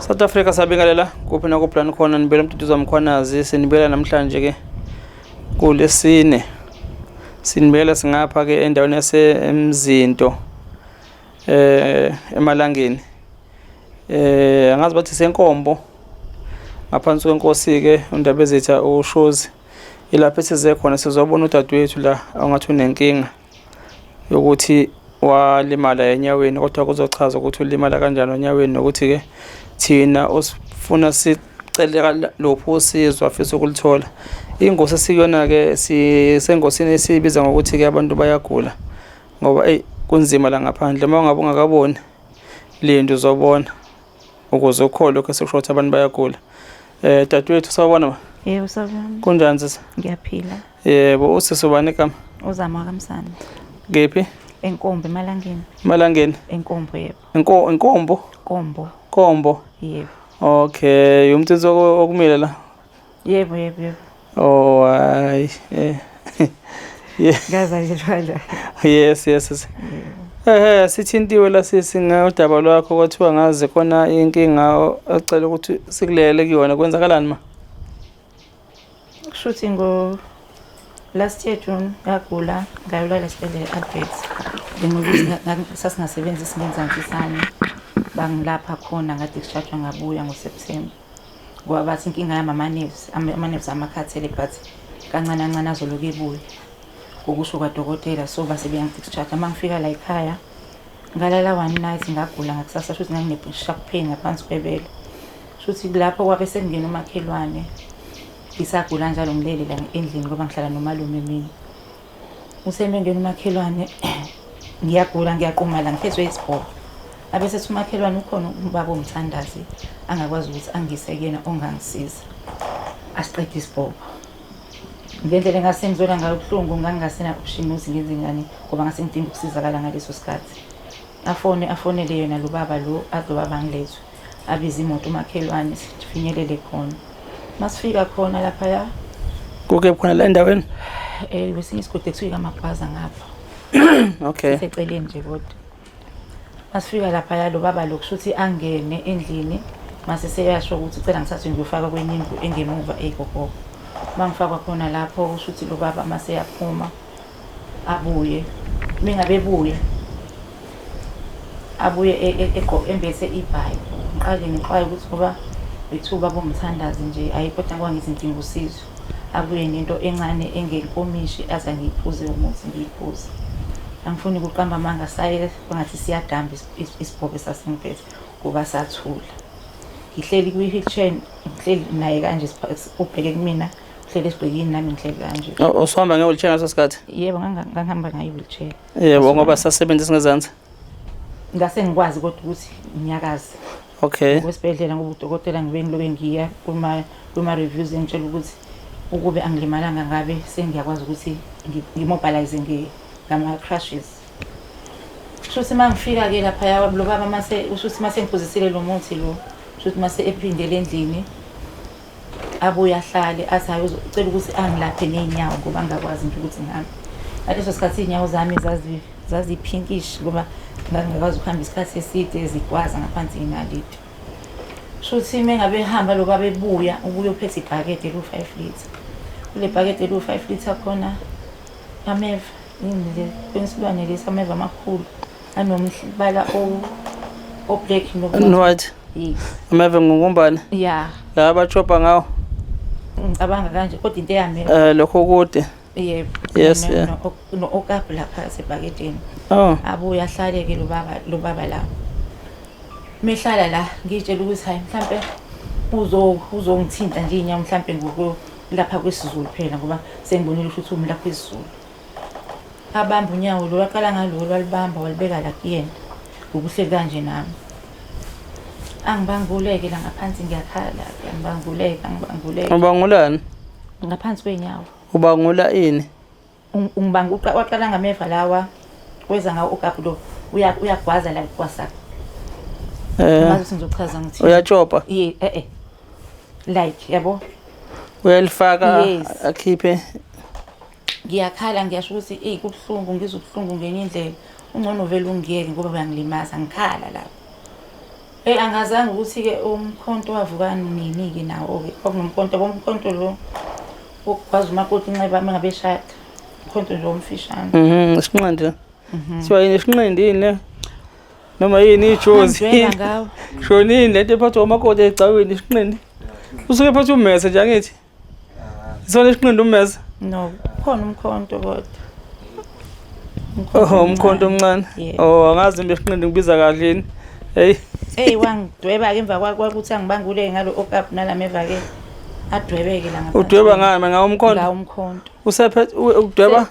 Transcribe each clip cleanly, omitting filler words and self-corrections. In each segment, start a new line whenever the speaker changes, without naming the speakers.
South Africa sabingelela kuphi na kuphi la khona nibela Mduduza Mkhwanazi sinibela namhlanje ke kulesine sinibela singapha ke endaweni yaseMzinto emalangeni angazi bathi senkombo ngaphansi kwenkosi ke uNdabezitha uShozi ilapha esize khona sizobona udadewethu la angathi unenkinga yokuthi walimala enyaweni kodwa kuzochaza ukuthi ulimala kanjani enyaweni nokuthi ke thina usifuna sicela lopho usizo afisa ukulithola ingosi esiyona ke sisengosini esibiza ngokuthi ke abantu bayagula ngoba kunzima la ngaphandle uma ungabe ungakaboni linto uzobona ukuze ukhole ke sekusho ukuthi abantu bayagula dadewethu sawubona
yebo sawubona
kunjani sisi
ngiyaphila
yebo usisi ubani igama
uzama kaMsana
kephi
enkombo emalangeni enkombo yebo
inkombo kombo
yebo
okay umthetho okumile la
yebo
oh hayi
ngaza njalo
yes sithintiwe la singodaba lwakho kwathiwa ngaze khona inkinga acela ukuthi sikulele kuyona kwenzakalani ma
kushuthi last year June ngagula ngayolala esibhedlela Albert ngokuthi sasingasebenzi isingenzantshisane bangilapha khona ngade kushajwa ngabuya ngoSeptember ngoba bathi inkinga yama nerves amakhathele but kancane azoloku ebuya ngokusho kwadokotela so base beyangidischarge mangifika la ekhaya ngalala one night ngagula ngakusasa futhi nginebsharp pain ngaphansi kwebele futhi lapho kwabe sekungena umakhelwane isagula njalo ngilele la endlini ngoba ngihlala nomalume mina usemengena umakhelwane ngiyagula ngiyaquma la ngiphethwe isibhobo abese umakhelwane ukhona ubaba omthandazi angakwazi ukuthi angise kuyena ongangisiza asiqede isibhobo ngendlela engasengizola ngayo ubuhlungu ngangingasena option ukuthi ngenze ngani ngoba ngase ngidinga ukusizakala ngaleso sikhathi afonele yena lo baba lo azobaba ngilezwe abiza imoto umakhelwane sifinyelele khona masifika khona lapha ya
kuke khona la endaweni
wesinye isigodi ekufika amagwaza ngapha
okay
seceleni nje kodwa masifika lapha ya lo baba lo kushuthi angene endlini mase seyasho ukuthi ucela ngithathe ngiyofaka kwenye indlu engemuva egogo mangifakwa khona lapho kushuthi lo baba mase yaphuma abuye mingabe abuye embese ibhayi ngiqale ngiqala ukuthi ngoba ithuba bomthandazi nje ayikho kwangithi ngidinga usizo abuye nento encane engenkomishi aza ngiyiphuze umuthi ngiyiphuze angifuni ukuqamba amanga saye ngathi siyadamba isibhobo sasingiphethe kuba sathula ngihleli kwi-wheelchair ngihleli naye kanje ubheke kumina uhleli esibhekini nami ngihleli kanje
usihamba nge-wheelchair ngaso sikhathi
yebo ngangihamba ngayi-wheelchair
yebo ngoba sasebenza singezansi
ngase ngikwazi kodwa ukuthi nginyakaze
okay
kwesibhedlela ngoba udokotela ngibe ngiya kuma reviews engitshela ukuthi ukube angilimalanga ngabe sengiyakwazi ukuthi ngimobilize ngama crashes shuthi mangifika ke lapha lo baba mase ushuthi mase ngiphuzisile lo muthi lo shuthi mase ephindele endlini abuya ahlale athi ayocela ukuthi angilaphe neinyawo ngoba ngakwazi nje ukuthi ngihambe ngaleso sikhathi inyawo zami zazi pinkish ngoba ngangakwazi ukuhamba isikhathi eside ezigwaza ngaphansi inaliti shuthi mengabe ehamba lo baba ubuye uphethe ibhakede lo 5 liter kule bhakede lo 5 liter khona ameva indle kwensilwane lesameva amakhulu anombala o black
no white ameva ngokumbana
yeah
abachopa ngawo
ngicabanga kanje kodwa into yami
lokho kude
yebo
yes
no okaphu lapha sebhaketeni abuya ahlale ke lo baba la mehlala la ngitshela ukuthi hayi mhlambe uzongithinta nje inyama mhlambe ngoku lapha kwesiZulu phela ngoba sengibonile ukuthi umi lapha kwesiZulu abamba unyawo lo waqala ngalo walibamba walibeka la kuyena ukuhleli kanje nami angibanguleke la ngaphansi ngiyakhala ngibanguleka
ubangulani
ngaphansi kwenyawo
ubangula ini
ungibanga waqala ngameva lawa kweza ngawo ukaphu lo uyagwaza la kwasaka ngathi ngizochaza ngithi
uyachopa
like yabo
uyalifaka akhiphe
ngiyakhala ngiyasho ukuthi kubuhlungu ngizobuhlungu ngenye indlela ungcono vele ungiyeke ngoba bayangilimaza ngikhala lapho Angazange ukuthi-ke umkhonto wavukana nini-ke nawo-ke. Kwakunomkhonto, bomkhonto lo wokwazi umakoti inxeba uma ngabe eshada. Umkhonto nje omfishane.
Isinqindi. Siwa yini isinqindi yini? Noma yini ijozi?
Ngidweba ngawo.
Shonini lento ephathwa umakoti egcawini isinqindi. Usuke phethe ummese nje angithi. Isona isinqindi ummese.
No, khona umkhonto kodwa.
Umkhonto omncane. Angazi nje isinqindi ngibiza kahle yini. Hey.
Wangidweba-ke emva kwakuthi angibangule ngalo okapu nalameva-ke. Adwebeke la ngaphansi.
Udweba ngani ngawo umkhonto?
Ngawo umkhonto.
Usephethe udweba?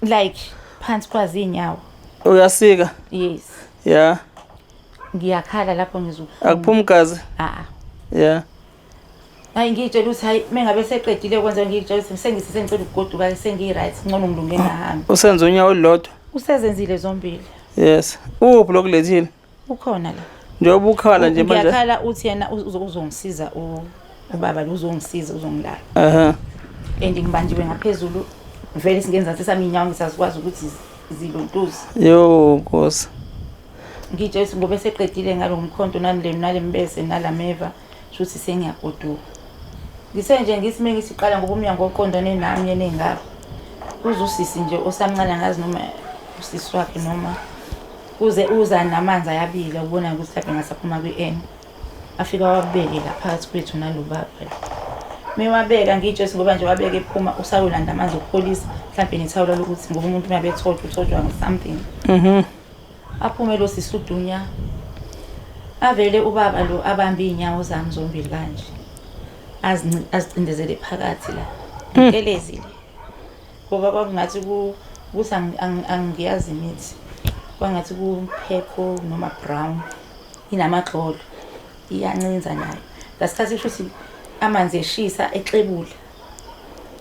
Like phansi kwazi inyawo.
Uyasika?
Yes.
Yeah.
Ngiyakhala lapho ngizobuhlungu.
Akuphumi gazi? Yeah.
Hayi ngitshela ukuthi hayi mengabe seqedile kwenza ngikutshela ukuthi sengicela ukugoduka sengi-right ngcono ngilunge ngahambi.
Usenza unyawo olulodwa?
Usezenzile zombili.
Yes. Uphi lokulethile?
Ukhona la.
Njengoba ukhala nje manje.
Ngiyakhala uthi yena uzongisiza ubaba lo uzongisiza uzongilala. And ngibanjiwe ngaphezulu vele singenzansi sami inyawo ngisazikwazi ukuthi zilontuze.
Yo Nkosi.
Ngitshela ukuthi ngoba seqedile ngalo umkhonto nalembese nalameva shothi sengiyagoduka. Ngisenje ngithi mengisiqala ngoba umnyango oqondane nami yena engapha. Uzusisi nje osamncane ngazi noma usisi wakhe noma uza namanzi ayabila ubona ukuthi lapha ngasaphuma kwi-N. Afika wabeke la phakathi kwethu nalobaba. Mewabeka ngitshela ngoba nje wabeke ephuma usayolanda amanzi okupholisa mhlawumbe nethawula lokuthi ngoba umuntu uyabe ethojwa something. Aphume lo sisudunya. Avele ubaba lo abambe inyawo zami zombili kanje. Azicindezele phakathi la. Ngelezile. Ngoba kwakungathi ukuthi angiyazi imithi. Kwangathi ku-purple noma brown. Inamaxolo. Iyancinza nayo. Ngasikhathi futhi amanzi eshisa exebula.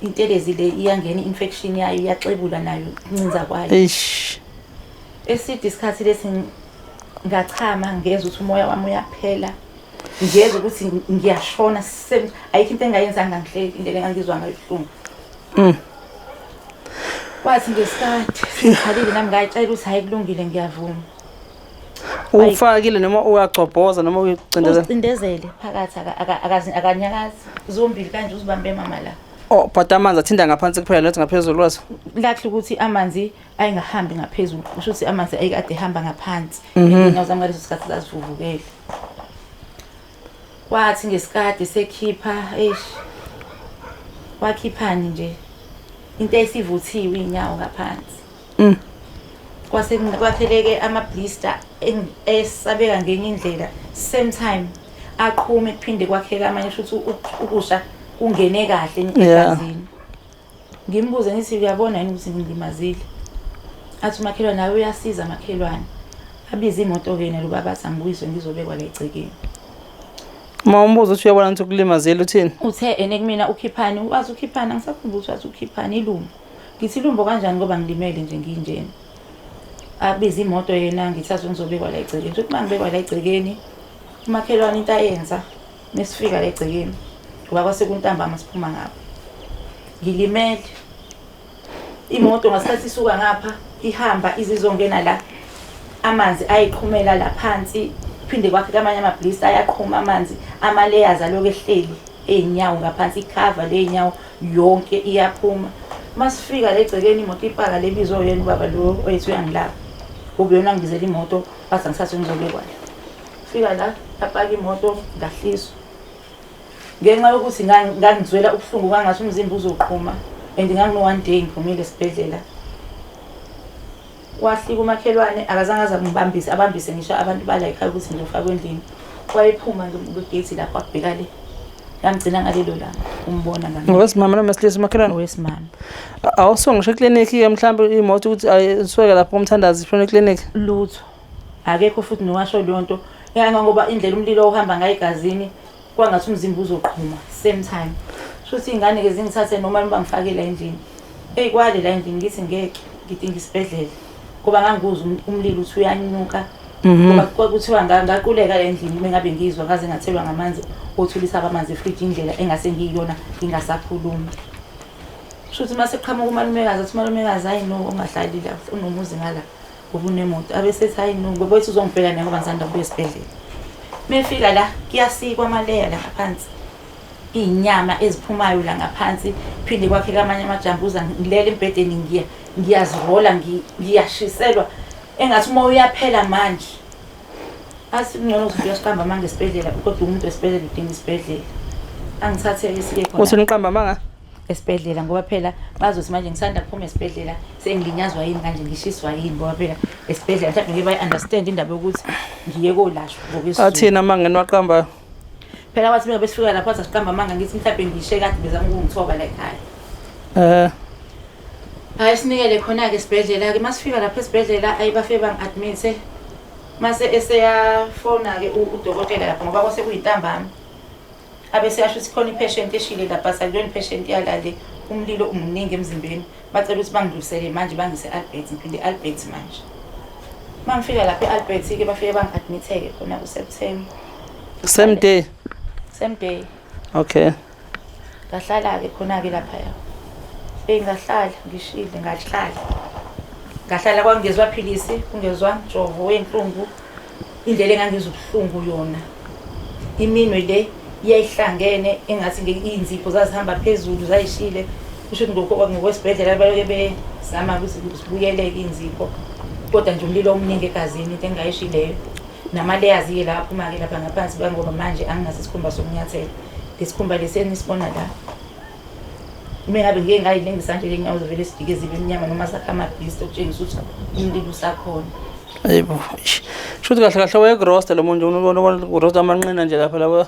Intelezi le iyangena infection yayo iyaxebula nayo incinza kwayo. Eside isikhathi lesi ngachama ngeza ukuthi umoya wami uyaphela. Ngiyeza ukuthi ngiyashona ayikho into engayenzanga ngihleki indlela engangizwa ngayo ubuhlungu. Wathi ngesikhathi ngikhalile nami ngayitshela ukuthi hayi kulungile ngiyavuma.
Ufakile noma uyagcobhoza noma uyicindezela?
Ucindezele phakathi akanyakazi zombili kanje uzibambe mama la.
But amanzi athinta ngaphansi kuphela lethi ngaphezulu kwazo.
Lahle ukuthi amanzi ayingahambi ngaphezulu. Kusho ukuthi amanzi ayikade ehamba ngaphansi. Inyawo zami ngaleso sikhathi zazivuvukele. Wathi ngesikade sekhipha wakhiphani nje. Into esivuthiwe inyawo ngaphansi. Kwase kwatheleke ama-blister esabeka ngenye indlela. Same time aqhume kuphinde kwakheka amanye futhi ukusha kungene kahle egazini. Ngimbuze ngithi uyabona yini ukuthi ngilimazile? Athi umakhelwane nawe uyasiza makhelwane. Abiza imoto ke yena lobaba athi angibuyiswe ngizobekwa la egcekeni.
Uma umbuzo uthi uyabona ukuthi ukulimazile uthini?
Uthe ene kumina ukhiphani, wazi ukhiphani angisakhumbula ukuthi ukhiphani ilumbo. Ngithi ilumbo kanjani ngoba ngilimele nje nginjena. Abiza imoto yena ngithatha ngizobekwa la egcekeni. Uthi uma ngibekwa la egcekeni umakhelwane into ayenza mesifika la egcekeni. Kuba kwase kuntambama siphuma ngapha. Ngilimele. Imoto ngasikhathi isuka ngapha ihamba izizongena la. Amanzi ayiqhumela la phansi. Phinde kwakhe kamanye ama-blister ayaqhuma amanzi ama-layers aloku ehleli einyawo ngaphansi icover leinyawo yonke iyaphuma. Masifika la egcekeni imoto ipaka lebizwa yena ubaba lo oyethu uyangilapha. Ubuyona ngibizela imoto wathi ngisathe ngizobekwa la. Fika la apaka imoto ngahliswa. Ngenxa yokuthi ngangizwela ubuhlungu kangathi umzimba uzoqhuma and ngangino one day ngiphumile esibhedlela. Wahlika umakhelwane akazange azangibambise abambise ngisho abantu bala ekhaya ukuthi ngizofaka endlini. Wayephuma ngegate lapho abheka le. Ngangigcina ngalelo langa umbona ngami.
Ngowesimama noma wesilisa umakhelwane?
Ngowesimama.
Awusongisho eklinikhi ke mhlawumbe imoto ukuthi ayisweka lapho kumthandazi ishona eklinikhi?
Lutho. Akekho futhi nowasho lonto. Yanga ngoba indlela umlilo ohamba ngayo egazini kwangathi umzimba uzoqhuma same time. Shothi ingane ke zingithathe noma bangifakela endlini. Kwale la endlini ngithi ngeke ngidinga isibedlela. Ngoba nganguzwa umlilo uthi uyanyuka. Ngoba kwakuthiwa ngaquleka la endlini mengabe ngizwa ngaze ngathelwa ngamanzi othulisa amanzi efridge indlela engase ngiyiyona ingasakhuluma. Shothi mase qhamuka umalumekazi athi umalumekazi hayi no ungahlali la unomuzi ngala ngoba unemoto abesethi hayi no ngoba wethu uzongibheka ngoba ngisanda kubuya esibedlela. mefika la kuyasikwa amaleya la ngaphansi inyama eziphumayo la ngaphansi phinde kwakheka amanye amajambuza ngilele embhedeni ngiyazirola ngiyashiselwa engathi uma uyaphela manje asingcono ukuthi uyasiqamba manje esibhedlela kodwa umuntu esibhedlela udinga isibhedlela angithatheke sike khona
uthi niqamba manga
esibhedlela ngoba phela bazothi manje ngisanda kuphuma esibhedlela sengilinyazwa yini kanje ngishiswa yini ngoba phela esibhedlela mhlawumbe ngibe understand indaba yokuthi ngiye kolashwa ngokwesizulu
athina manga niwaqamba
phela wathi mina besifika lapha sasiqamba manga ngithi mhlawumbe ngishe kade bezama ukungithoba la ekhaya hayi sinikele khona ke esibhedlela ke masifika lapha esibhedlela ayibafike bangi-admit mase eseyafona ke udokotela lapha ngoba kwase kuyintambama abese yasho ukuthi khona ipatient eshile lapha sakuyona ipatient yalale umlilo umningi emzimbeni bacela ukuthi bangidlulisele manje bangise Albert ngiphinde Albert manje mangifika lapha eAlbert ke bafike bangi-admit-ke khona kuSeptember
same day okay
ngahlala ke khona ke lapha ngahlala ngishile ngahlala kwangezwa philisi kungezwa jovo wenhlungu indlela engangizwa ubuhlungu yona iminwe le iyayihlangene engathi inzipho zazihamba phezulu zayishile kusho ukuthi ngokwesibhedlela baloke bezama ukuthi sibuyeleke inzipho kodwa nje umlilo omningi egazini into engayishileyo nama-layers ke lapho uma ke lapha ngaphansi ngoba manje angingase isikhumba sokunyathela lesikhumba lesenisibona la uma ngabe ngike ngayilengisa nje lenyawo zivele sidike zibe emnyama noma sakha amabhisi okutshengisa ukuthi umlilo usakhona
yebo shuthi kahle kahle wayegrosta lo muntu unogrosta amanqina nje lapha laba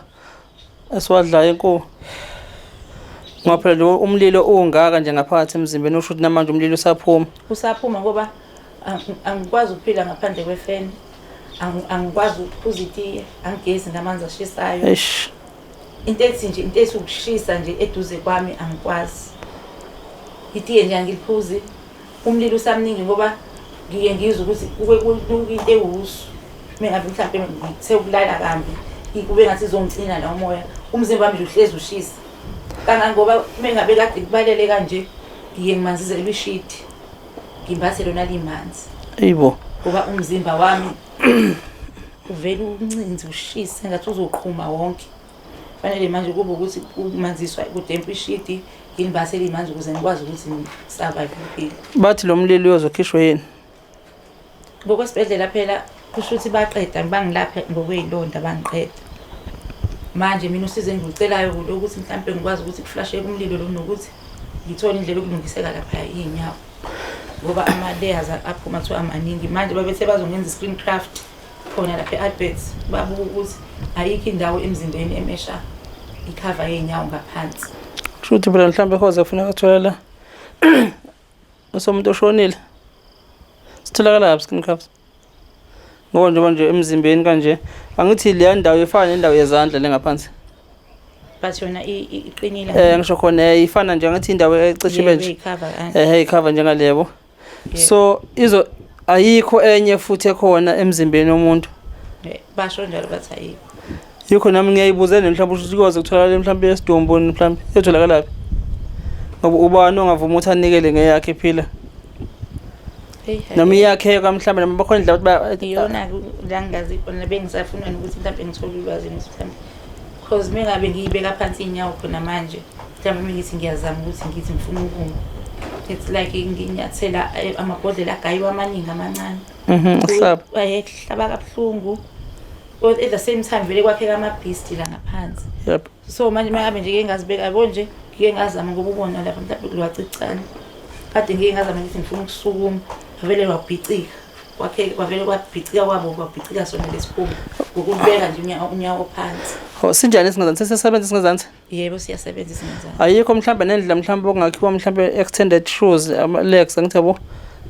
esiwadlayo enku ngaphela lo umlilo ungaka nje ngaphakathi emzimbeni usho ukuthi namanje umlilo usaphuma
ngoba angikwazi ukuphila ngaphandle kwefeni angikwazi ukuphuza itiye angigezi ngamanzi ashisayo into ethi nje into esukushisa nje eduze kwami angikwazi itiye nje angiliphuzi umlilo usamningi ngoba ngiye ngizwe ukuthi kube into ewusu mengabe mhlawumbe ngithe kambi kube ngathi izongicina la umoya umzimba wami nje uhlezi ushisa kangangoba mengabe kade kubalele kanje ngiye ngimanzizele ibishiti ngimbathe lona limanzi
yebo
ngoba umzimba wami uvela uncinzi ushisa ngathi uzoqhuma wonke fanele manje kube ukuthi umanziswa kudempa ishiti ngimbathe limanzi ukuze ngikwazi ukuthi ngisurvive impilo
bathi lo mlilo uyozokhishwa yini
ngokwesibhedlela phela kusho ukuthi baqeda bangilapha ngokweyilonda bangiqeda manje mina usize engicelayo ukuthi mhlawumbe ngikwazi ukuthi kuflasheke umlilo lo nokuthi ngithole indlela yokulungiseka lapha inyawo ngoba ama-layers aphuma kuthiwa amaningi manje babethe bazongenza i-screen craft khona lapha eAlbert babuka ukuthi ayikho indawo emzimbeni emesha ikhava yey'nyawo ngaphansi
shuthi phela mhlawumbe hoze kufuneka atholela usomuntu oshonile sitholakala lapha screen craft ngoba njengoba nje emzimbeni kanje angithi leya ndawo ifana nendawo yezandla lengaphansi
but yona iqinile
ngisho khona ifana nje ngathi indawo ecishiwe nje ikhava njengalebo so ayikho enye futhi ekhona emzimbeni womuntu
basho njalo bathi ayikho
yikho nami ngiyayibuza mhlawumbe ukuthi kuyoze kutholakala mhlawumbe esidumbu mhlawumbe etholakala laphi ngoba ubani ongavuma ukuthi anikele ngeyakhe phila noma iyakhe kamhlawumbe noma bakhona indlela ukuthi
iyona la ngazi khona bengisafuna ukuthi mhlawumbe ngithole ulwazi mhlawumbe because mengabe ngiyibeka phansi inyawo khona manje mhlawumbe ngithi ngiyazama ukuthi ngithi ngifuna ukuma it's like nginyathela amabhodlela agayiwa amaningi amancane hlaba kabuhlungu but at the same time vele kwakheka amabhisti la ngaphansi so manje mengabe nje ngingazibeka yabo nje ngike ngazama ngoba ubona lapha mhlawumbe kulwacicane kade ngike ngazama ukuthi ngifuna ukusukuma vele wabhicika kwavele kwabhicika kwabhicika sona lesikhumba ngokubeka nje unyawo phansi
sinjani isingazansi sisebenza isingazansi
yebo siyasebenza isingazansi
ayikho mhlawumbe nendlela mhlawumbe okungakhiwa mhlawumbe extended shoes legs angithi yabo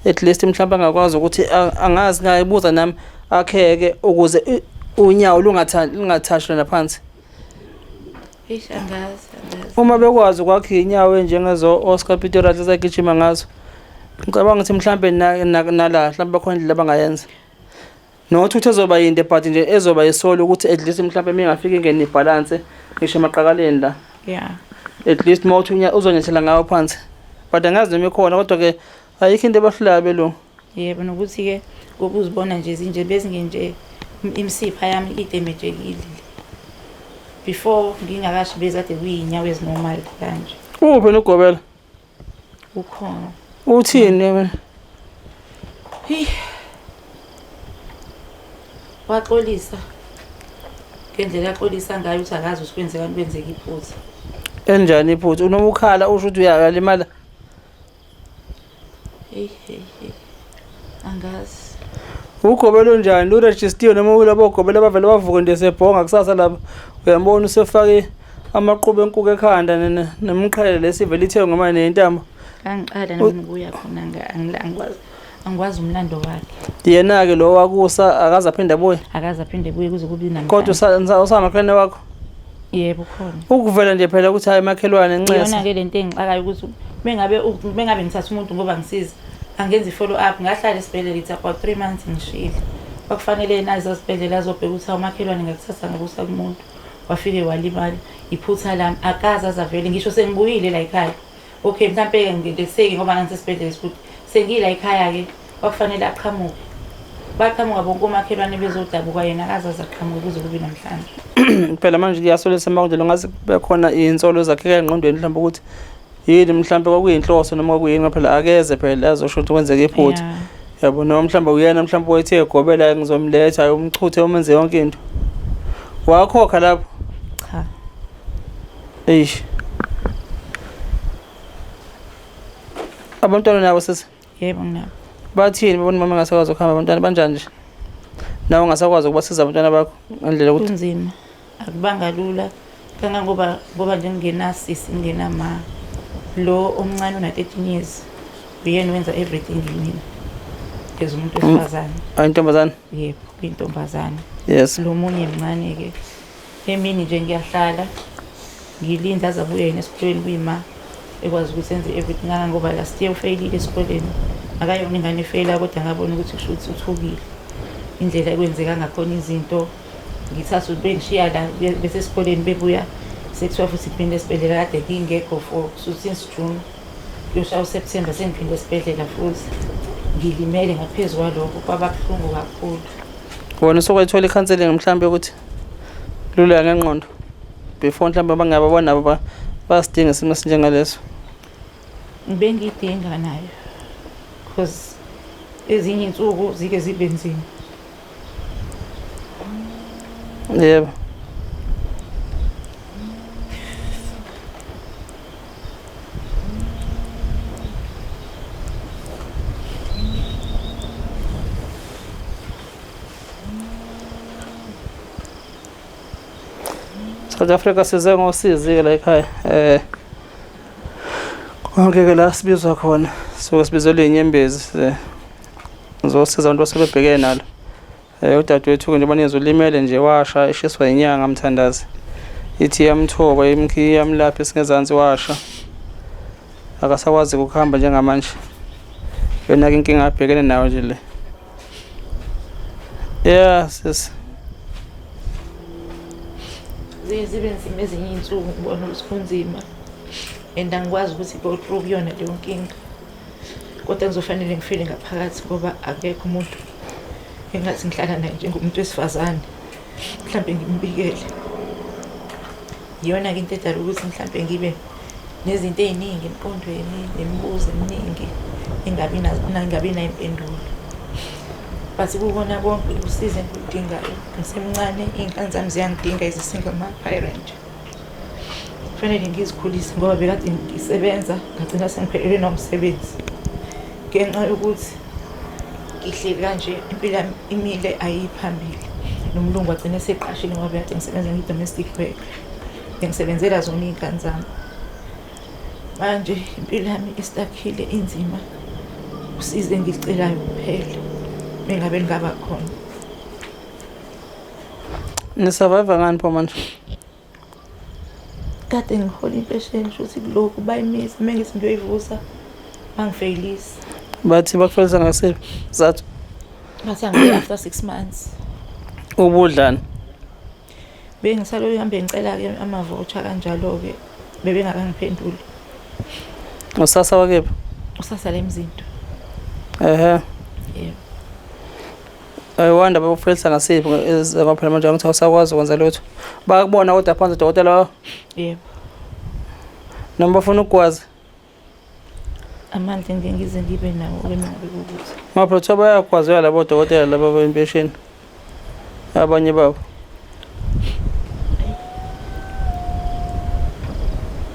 at least mhlawumbe angakwazi ukuthi angazi ngayibuza nami akheke ukuze unyawo lungathashwa naphansi
angazi
uma bekwazi ukwakha inyawo enjengezo Oscar Pistorius ezagijima ngazo ngicabanga ukuthi mhlawumbe nala mhlawumbe khona indlela abangayenza nokuthi ezoba yinde but nje ezoba yisolo ukuthi at least mhlawumbe mingafika ingene ibalance ngisho emaqakaleni la at least mawuthi uzonyathela ngawo phansi but angazi noma ikhona kodwa ke ayikho into ebahlulayo belo
yebo nokuthi ke ngoba uzibona nje zinje bezingenje Imisipha yami idemejekile. Before ngingakashi bezade kuyinyawo ezinormal kanje.
Uphi nogobela?
Ukhona.
Uthini wena?
Hi. Waxolisa. Ngendlela yaxolisa ngayo uthi akazi usikwenzeka kwenzeka iphutha.
Enjani iphutha? Unoma ukhala usho ukuthi uyalimala.
Hey. Angazi.
Ugobelo njani? Luregistiwe noma ulabo gobela bavele bavuke nje sebhonga kusasa lapha. Uyambona usefake amaqhube enkuku ekhanda nemqhele lesivele ithe ngoma nentamo.
Angiqala nami kuya khona angikwazi umlando wakhe.
Yena ke lo wakusa akaze aphinde abuye.
Akaze aphinde buye kuze kube namhlanje.
Kodwa usamakhane wakho?
Yebo khona.
Ukuvela nje phela ukuthi hayi makhelwane Ncesa.
Yona ke lento engixakayo ukuthi bengabe ngithatha umuntu ngoba ngisiza angenza i-follow up ngahlala esibhedlela ithi about 3 months ngishile. Kwakufanele nazi esibhedlela azobheka ukuthi umakhelwane ngakuthatha ngakusa kumuntu wafike walimala iphutha lami akaze azavele ngisho sengibuyile la ekhaya. Okay mhlambe ngideseki ngoba ngisesibhedlela esikhulu sengila ekhaya ke kwakufanele aqhamuke. Baqhamuka bonke umakhelwane bezodabuka yena akazaza aqhamuke kuze kube namhlanje.
Phela manje kuyasolisa makudlela ngazi bekhona insolo zakheka engqondweni mhlawumbe ukuthi yini mhlawumbe kwakuyinhloso noma kwakuyini phela akeze phela azosho ukuthi kwenzeke iphutha. Yabo noma mhlawumbe uyena mhlawumbe wethe egobela ngizomletha umchuthe umenze yonke into. Wakhokha lapho?
Cha.
Eish. Abantwana nabo sisi?
Yebo nginabo.
Bathini babona mama ngasakwazi ukuhamba abantwana banjani nje? Nawe ngasakwazi ukubasiza abantwana bakho ngendlela ukuthi
kunzima akubanga lula kangangoba nje ngingenasisi ngingenama lo omncane una 13 years uyena wenza everything yini as umuntu wesifazane.
Ayintombazane?
Yebo intombazane.
Yes.
Lo munye mncane ke emini nje ngiyahlala ngilinda azabuye yena esikoleni kuyima ekwazi ukuthi enze everything ngoba last year ufailile esikoleni akayona ingane efeyila kodwa ngabona ukuthi kusho ukuthi uthukile indlela ekwenzeka ngakhona izinto ngithatha bengishiya la bese esikoleni bebuya sekuthiwa futhi iphinde esibhedlela kade ngingekho for since June yosha uSeptember sengiphinde esibhedlela futhi ngilimele ngaphezulu kwalokho kwababuhlungu kakhulu.
Wona usokwethola ikhanseling mhlambe ukuthi lula ngengqondo before mhlambe bangababona nabo basidinga isimo sinjengaleso.
Bengidinga nayo because ezinye insuku zike zibe nzima.
Yebo. South Africa size ngosizi la ekhaya. Konke ke la sibizwa khona so sibizele inyembezi ngizosiza abantu asebebhekene nalo. Udadewethu nje banizo limele nje washa eshiswa inyanga mthandazi. Ithi yamthoba imkhiya yamlapha esingezansi washa. Akasakwazi ukuhamba njengamanje. Yona ke inkinga abhekene nayo nje le. Yeah sis.
Zibe nzima ezinye insuku ngibona ukuthi kunzima and angikwazi ukuthi go through kuyona leyo nkinga kodwa ngizofanele ngifile ngaphakathi ngoba akekho umuntu engathi ngihlala naye njengomuntu wesifazane mhlambe ngimbikele yona into edala ukuthi mhlambe ngibe nezinto eziningi emqondweni nemibuzo eminingi engabi nayo impendulo. Base kubona konke usize engidingayo ngisemncane ingane zami ziyangidinga izisingle parent. Kufanele ngizikhulise ngoba bekade ngisebenza ngagcina sengiphelelwe nomsebenzi ngenxa yokuthi ngihleli kanje impilo yami imile ayiphambili nomlungu agcina seqashile ngoba bekade ngisebenza ngi-domestic work ngisebenzela zona izingane zami. Manje impilo yami istakhile inzima usize ngicelayo kuphela bengabe ngaba khona.
Ni survive ngani pho manje?
Kade ngihola impesheni futhi kuloko bayimisa mengithi ngiyoyivusa bangifailisa.
Bathi bakufelisa ngasiphi sizathu?
Bathi angibe after 6 months.
Ubudlani?
Bengisalo uhambe ngicela ke ama-voucher kanjalo ke bebengakangiphenduli.
Usasa wakephi?
Usasa lemzinto.
Ehe.
Yebo.
Ayiwanda bakufelisa ngasiphi ngoba manje angithi awusakwazi ukwenza lutho. Bayakubona kodwa phansi udokotela
Yebo.
noma bafuna ukugwaza.
Amandla ngeke ngize ngibe nawo kweminye ukuthi.
Mapho bayagwazela labo dokotela laba bempesheni. Abanye babo.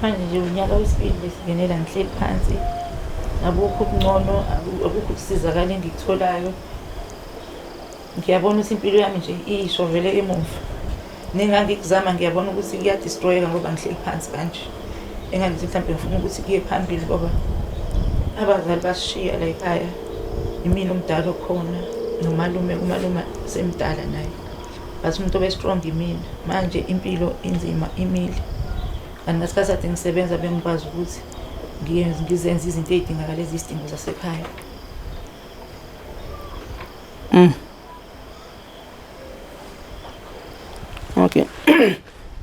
Manje nje unyaka wesibili besingenela ngihleli phansi. Abukho ukungcono, abukho ukusizakala engikutholayo. Ngiyabona ukuthi impilo yami nje isho vele emuva. Nengangikuzama ngiyabona ukuthi kuyadestroyeka ngoba ngihleli phansi kanje. Engangithi mhlawumbe ngifuna ukuthi kuye phambili ngoba abazali basishiya la ekhaya. Imina umdala okhona nomalume umalume semdala naye. Bathi umuntu obestrong imina. Manje impilo inzima imile. Kanti ngasikhathi ade ngisebenza bengikwazi ukuthi ngizenze izinto ezidingakala izidingo zasekhaya.
Okay.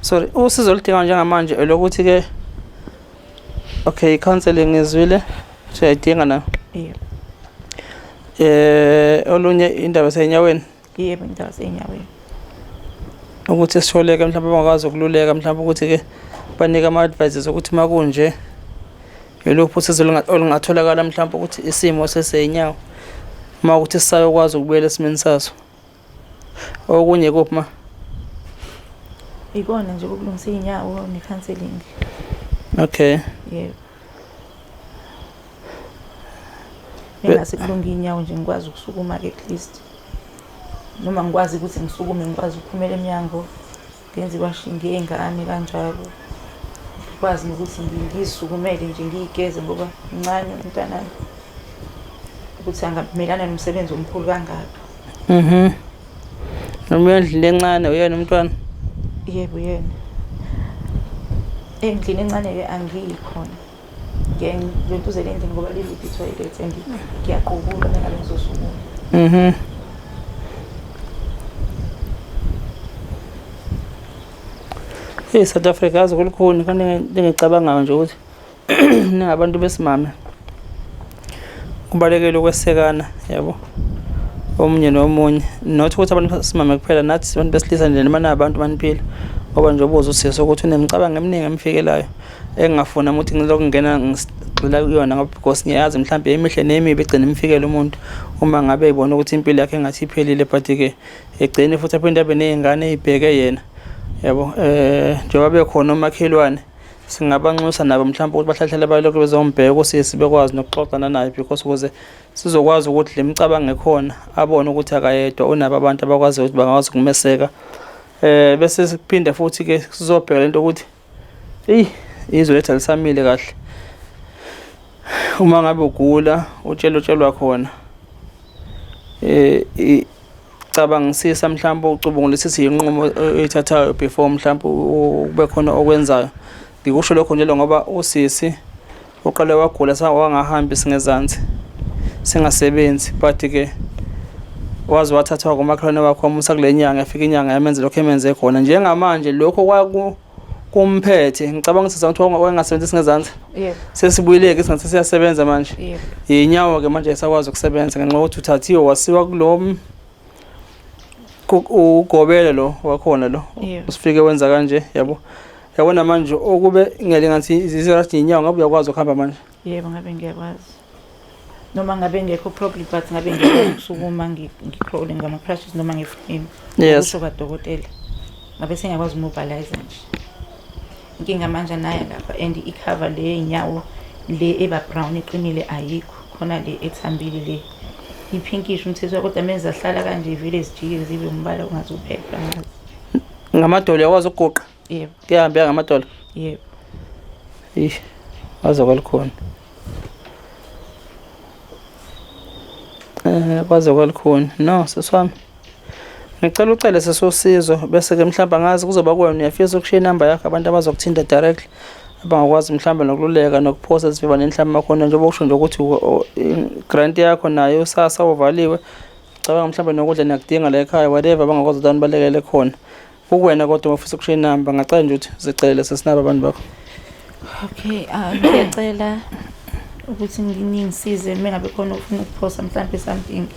Sorry, usizo oludinga njengamanje elokuthi ke okay, counseling ngizwile. Siyayidinga na.
Yebo.
Olunye indaba senyaweni.
Yebo, indaba senyaweni.
Ukuthi sitholeke mhlawumbe bangakwazi ukululeka mhlawumbe ukuthi ke banika ama advices ukuthi makunje yiluphi usizo olungatholakala mhlawumbe ukuthi isimo sesenyawo uma ukuthi sisayokwazi ukubuyela esimeni saso. Okunye kuphi
Ikona nje ukulungisa inyawo ne-counseling.
Okay.
Yebo. Engase kulunga inyawo nje ngikwazi ukusukuma ke at least. Noma ngikwazi ukuthi ngisukume ngikwazi ukuphumela eminyango ngenze kwashinga ingane kanjalo. Ngikwazi ukuthi ngisukumele nje ngigeze ngoba incane umntana ukuthi angamelana nomsebenzi omkhulu kangaka.
Noma endlini encane uyena umntwana.
Yebo yena. Endlini encane ke angiyikhona. Ngiyentuzela endlini ngoba leli toilet and ngiyaqubula ngabe ngizosukuma.
South Africa azi kulukhuni kanti ngicabanga nje ukuthi ningabantu besimame kubalekele ukwesekana yabo omunye nomunye not ukuthi abantu besimame kuphela nathi abantu besilisa nje noma nabantu baniphila ngoba nje ubuza usisi ukuthi unemicabango eminingi emfikelayo engafuna ukuthi ngiloko ngena ngigxila kuyona ngoba because ngiyazi mhlawumbe emihle nemibi egcina imfikela umuntu uma ngabe ibona ukuthi impilo yakhe engathi iphelile but ke egcine futhi aphinde abe nezingane ezibheke yena. Yabo njengoba bekhona omakhelwane singabanxusa nabo mhlawumbe ukuthi bahlahlele balokho bezombheka usisi bekwazi nokuxoxana naye because ukuze sizokwazi ukuthi le micabango ekhona abone ukuthi akayedwa unabo abantu abakwazi ukuthi bangakwazi ukumeseka bese siphinde futhi ke sizobheka lento ukuthi izwe lethu lisamile kahle uma ngabe ugula utshelwa khona cabangisisa mhlawumbe ucubungulisisa inqumo ethathayo before mhlawumbe kube khona okwenzayo. Ngikusho lokho nje ngoba usisi uqale wagula wangahambi singezansi singasebenzi but ke wazi wathathwa kumakhelwane wakho umusa kule nyanga efika inyanga yamenze lokho emenze khona njengamanje lokho kumphethe ngicabanga ukuthi ukuthi wangasebenzi singezansi.
Yebo.
Sesibuyileke singathi siyasebenza manje.
Yebo.
Inyawo ke manje esakwazi ukusebenza ngenxa yokuthi uthathiwe wasiwa kulo ugobele lo wakhona lo usifike wenza kanje yabo yabona manje okube ngeke ngathi izirathi inyawo ngabe uyakwazi ukuhamba manje.
Yebo ngabe ngiyakwazi noma ngabe ngekho problem but ngabe ngiyakwazi ukusukuma ngicrawling ngama crutches noma ngiframe.
Yes.
Kusho kadokotela ngabe sengiyakwazi umobilize nje inkinga manje naye lapha and icover le inyawo le eba brown iqinile ayikho khona le ethambile le ipinkish umthetho kodwa menza hlala kanje vile izijike zibe umbala ungathi uphepha ngazi
ngamadolo yakwazi ukuguqa.
Yebo.
Kuyahamba ngamadolo.
Yebo.
Wazi kwalikhona kwaze kwalikhona no seswami ngicela ucele sesosizo bese ke mhlamba ngazi kuzoba kuwena uyafisa ukushiya inamba yakho abantu abazokuthinta directly abangakwazi mhlamba nokululeka nokuphosa siviva nenhlamba makhona njengoba usho nje ukuthi grant yakho nayo usasa ovaliwe cabanga mhlamba nokudla nakudinga la ekhaya whatever bangakwazi ukuthi balekele khona kuwena kodwa ufisa ukushiya inamba ngacela nje ukuthi zicelele sesinaba abantu bakho.
Okay, ngiyacela ukuthi ngingisize mengabe khona ufuna ukuphosa mhlawumbe something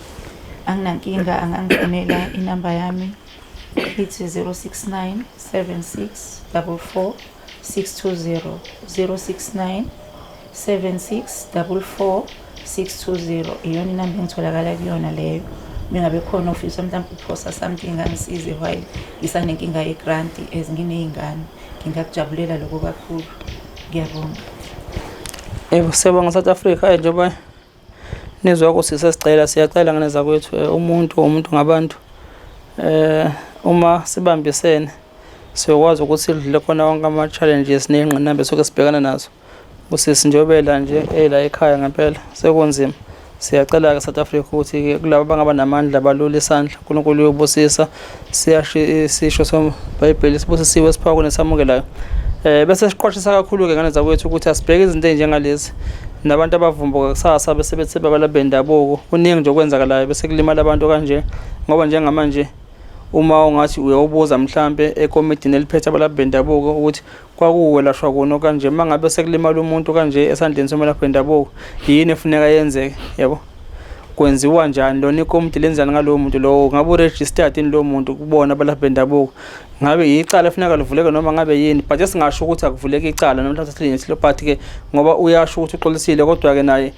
anginankinga angangifonela inamba yami ithi 069 76 44 620 069 76 44 620 iyona inamba engitholakala kuyona leyo. Mingabe khona ofisa mhlawumbe uphosa something angisize while ngisanenkinga yegrant ezingineyingane, ngingakujabulela lokho kakhulu. Ngiyabonga.
Siyabonga South Africa njengoba nizwa ukuthi sesicela siyacela ngeneza kwethu umuntu ngabantu uma sibambisene siyokwazi ukuthi sidlule khona wonke ama challenges nezingqinamba soke sibhekana nazo. Usisinjobela nje la ekhaya ngempela sekunzima. Siyacela ke South Africa ukuthi kulabo abangaba namandla balule isandla uNkulunkulu uyobusisa sisho soBhayibheli sibusisiwe siphawu nesamukelayo. Bese siqoqisa kakhulu ke ngane zakwethu ukuthi asibheke izinto ezinjengalezi nabantu abavumbuka kusasa bese bethi babala bendabuko kuningi nje okwenzakalayo bese kulimala abantu kanje ngoba njengamanje uma ungathi uyobuza mhlambe ekomidini eliphethe abalaphi bendabuko ukuthi kwakuwelashwa kuno kanje mangabe sekulimala umuntu kanje esandleni somelaphi bendabuko yini efuneka yenzeke yabo kwenziwa njani lona ikomiti lenzana ngalowo muntu lowo ngabe uregistered in lo muntu kubona abalaphi bendabuko ngabe icala efuneka livuleke noma ngabe yini but esingasho ukuthi akuvuleke icala noma mhlawumbe silinye but ke ngoba uyasho ukuthi uxolisile kodwa ke naye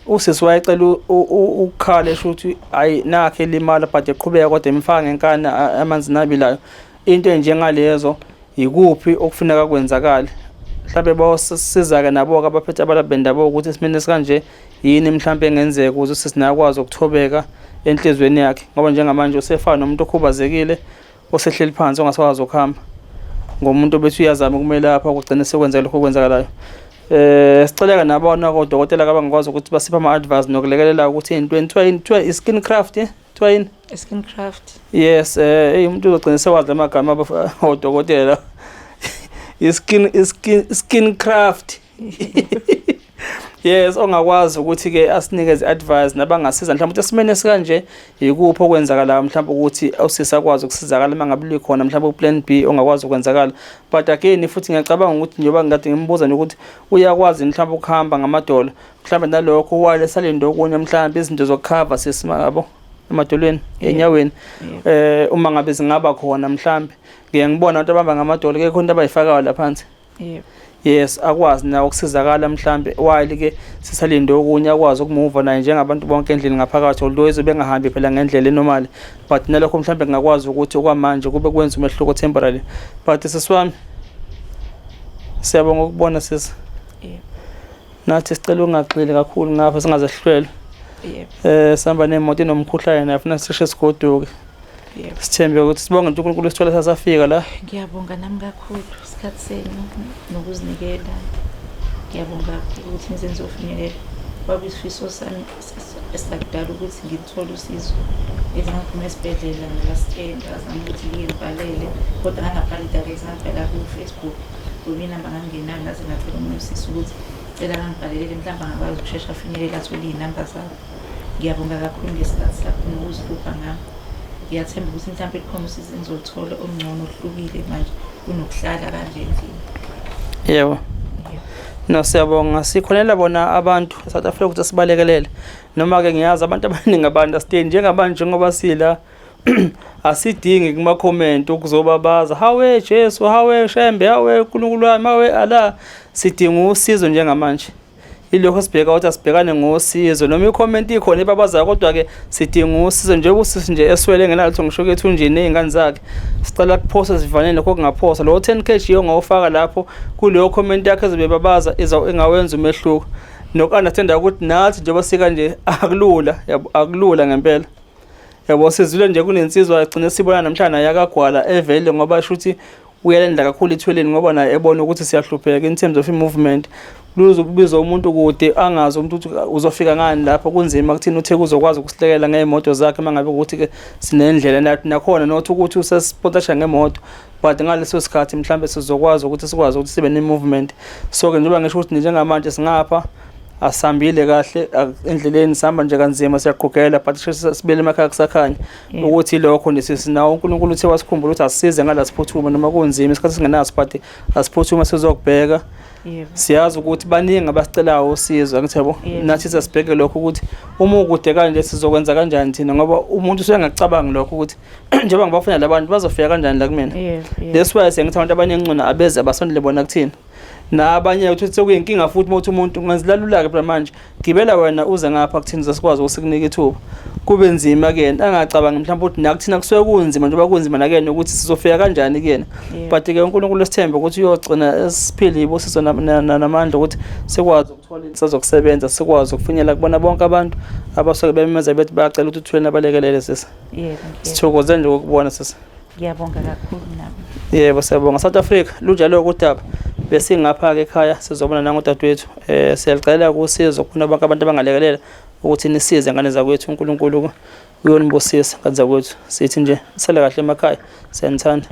usisi wayecela ukukhala esho ukuthi ayi nakhe limala but eqhubeka kodwa emfaka ngenkana amanzi nabilayo into enjengalezo ikuphi okufuneka kwenzakala mhlawumbe bawosiza ke nabo ke abaphethe abalaphi bendabuko ukuthi isimene sikanje yini mhlawumbe engenzeka ukuze sisinakwazi ukuthobeka enhlizweni yakhe ngoba njengamanje usefana nomuntu okhubazekile osehleli phansi ongasakwazi ukuhamba ngomuntu bethu uyazama ukumela lapha kugcina sekwenza lokho kwenzakalayo. Sicela nabona kodokotela abangakwazi ukuthi basipha ama-advice nokulekelela ukuthi into i-skin craft twine
Skin craft.
Yes, umuntu uzogcina sewazi amagama odokotela skin craft. Yes, ongakwazi ukuthi ke asinikeze advice nabangasiza mhlawumbe ukuthi esimene sikanje yikuphi okwenzakala mhlawumbe ukuthi awusisa kwazi ukusizakala mangabe likhona mhlawumbe uplan B ongakwazi ukwenzakala. But again futhi ngiyacabanga ukuthi njengoba ngikade ngimbuza nje ukuthi uyakwazi mhlawumbe ukuhamba ngamadolo mhlawumbe nalokho wale salindo okunye mhlawumbe izinto zokucover sesimabo emadolweni enyaweni uma ngabe zingaba khona mhlawumbe ngiyangibona abantu abamba ngamadolo ke khona abayifakayo la phansi. Yes, akwazi na ukusizakala mhlambe while ke sisalindo okunye akwazi ukumuva naye njengabantu bonke endlini ngaphakathi although izobe ngahambi phela ngendlela enormal but nalokho mhlambe ngakwazi ukuthi okwamanje kube kwenza umehluko temporary but sisiwami siyabonga ukubona sisi. Nathi sicela ungagxili kakhulu ngapha singazehlwele. Sihamba nemoto enomkhuhlane nafuna sishe sigoduke. Sithembe ukuthi sibonge nje uNkulunkulu sithola sasafika la.
Ngiyabonga nami kakhulu isikhathi senu nokuzinikela. Ngiyabonga ukuthi nizenze ufinyelela kwaba isifiso sami esakudala ukuthi ngithole usizo ezingaphuma esibhedlela last year ngazama ukuthi ngiyibhalele kodwa ngangabhali direct ngabhala ku Facebook kubina bangangenani ngaze ngafika uMsisi ukuthi cela ngibhalele mhlawumbe angakwazi ukushesha afinyelela athole izinamba zabo. Ngiyabonga kakhulu ngesikhathi sakho nokuzihlupha ngami. Ngiyathemba ukuthi mhlawumbe likhona usizo engizoluthola omngcono ohlukile manje kunokuhlala kanje endlini.
Yebo. No siyabonga sikhonela bona abantu eSouth Africa ukuthi sibalekelele noma ke ngiyazi abantu abaningi abandastand njengabanje ngoba sila asidingi kuma comment ukuzobabaza hawe Jesu hawe Shembe hawe uNkulunkulu wami hawe Allah sidinga usizo njengamanje. Ilokho sibheka ukuthi asibhekane ngosizo noma icomment ikhona ebabazayo kodwa ke sidinga usizo nje usisi nje eswele ngenalutho ngisho kethu nje nezingane zakhe sicela kuphosa sivanele lokho kungaphosa lo 10kg ongawufaka lapho kuleyo comment yakhe ezibebabaza engawenza umehluko nokundathanda ukuthi nathi njengoba sika nje akulula ngempela. Yabo sizile nje kunensizwa agcina sibona namhlanje yakagwala evele ngoba shuthi uyalenda kakhulu ithweleni ngoba naye ebona ukuthi siyahlupheka in terms of movement. Kubiza umuntu kude angazi umuntu ukuthi uzofika ngani lapho kunzima kuthina uthe uzokwazi ukusilekela ngeemoto zakhe mangabe ukuthi ke sinendlela nathi nakhona nothi ukuthi usespontasha ngemoto but ngaleso sikhathi mhlambe sizokwazi ukuthi sikwazi ukuthi sibe ne-movement. So ke njengoba ngisho ukuthi njengamanje singapha asambile kahle endleleni sihamba nje kanzima siyaqhugela but sibele emakhaya kusakhanya ukuthi lokho nesinawo uNkulunkulu uthe wasikhumbula ukuthi asisize ngala siphuthuma noma kunzima isikhathi singenaso but asiphuthume sizokubheka
Yebo.
Siyazi ukuthi baningi abasicelayo usizo angithi yabo.
Yebo.
Nathi sasibheke lokho ukuthi uma ukude kanje sizokwenza kanjani thina ngoba umuntu usengakucabangi lokho ukuthi njengoba ngibafuna labantu bazofika kanjani la kumina.
Yebo.
That's why sengithi abantu abaningi ngcona abeze abasondele bona kuthina. Nabanye uthi sekuyinkinga futhi uma uthi umuntu ungazilalula-ke phela manje gibela wena uze ngapha kuthini zesikwazi ukusinika ithuba kube nzima kuyena angacabangi mhlawumbe ukuthi nakuthina kusuke kunzima njengoba kunzima nakuyena ukuthi sizofika kanjani kuyena but-ke uNkulunkulu sithembe ukuthi uyogcina esiphile ibosiso namandla ukuthi sikwazi ukuthola insiza zokusebenza sikwazi ukufinyela kubona bonke abantu abasuke bemeza bethi bayacela ukuthi uthule nabalekelele sisi.
Yebo.
Sithokoze nje ukubona sisi.
Ngiyabonga kakhulu nami.
Yebo siyabonga. South Africa lunjalo ukudaba bese ngapha ke ekhaya sizobona nangodadewethu siyalicela ukusiza khona bonke abantu abangalekelela ukuthi nisize ngane zakwethu uNkulunkulu uyonibusisa kanza kwethu sithi nje sele kahle emakhaya siyanithanda.